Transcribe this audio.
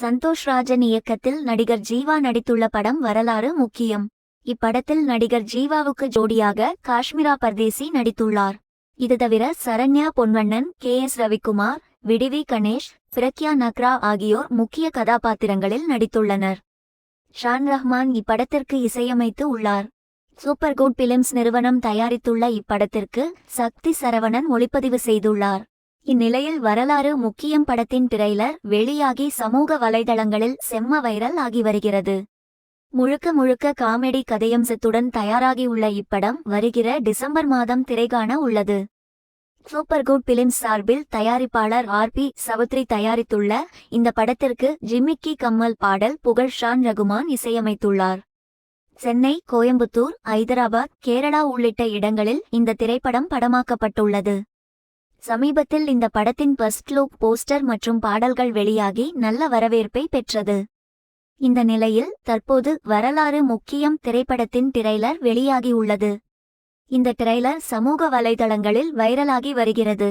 சந்தோஷ் ராஜன் இயக்கத்தில் நடிகர் ஜீவா நடித்துள்ள படம் வரலாறு முக்கியம். இப்படத்தில் நடிகர் ஜீவாவுக்கு ஜோடியாக காஷ்மீரா பர்தேசி நடித்துள்ளார். இது தவிர சரண்யா பொன்வண்ணன், KS ரவிக்குமார், விடிவி கணேஷ், பிரக்யா நக்ரா ஆகியோர் முக்கிய கதாபாத்திரங்களில் நடித்துள்ளனர். ஷான் ரஹ்மான் இப்படத்திற்கு இசையமைத்து உள்ளார். சூப்பர் குட் பிலிம்ஸ் நிறுவனம் தயாரித்துள்ள இப்படத்திற்கு சக்தி சரவணன் ஒளிப்பதிவு செய்துள்ளார். இந்நிலையில் வரலாறு முக்கியம் படத்தின் ட்ரெய்லர் வெளியாகி சமூக வலைதளங்களில் செம்ம வைரல் ஆகி வருகிறது. முழுக்க காமெடி கதையம்சத்துடன் தயாராகியுள்ள இப்படம் வருகிற டிசம்பர் மாதம் திரைகாண உள்ளது. சூப்பர் குட் பிலிம்ஸ் சார்பில் தயாரிப்பாளர் RP சவுத்ரி தயாரித்துள்ள இந்த படத்திற்கு ஜிமிக்கி கம்மல் பாடல் புகழ் ஷான் ரகுமான் இசையமைத்துள்ளார். சென்னை, கோயம்புத்தூர், ஐதராபாத், கேரளா உள்ளிட்ட இடங்களில் இந்த திரைப்படம் படமாக்கப்பட்டுள்ளது. சமீபத்தில் இந்த படத்தின் ஃபர்ஸ்ட் லுக் போஸ்டர் மற்றும் பாடல்கள் வெளியாகி நல்ல வரவேற்பை பெற்றது. இந்த நிலையில் தற்போது வரலாறு முக்கியம் திரைப்படத்தின் ட்ரெய்லர் வெளியாகியுள்ளது. இந்த ட்ரெய்லர் சமூக வலைதளங்களில் வைரலாகி வருகிறது.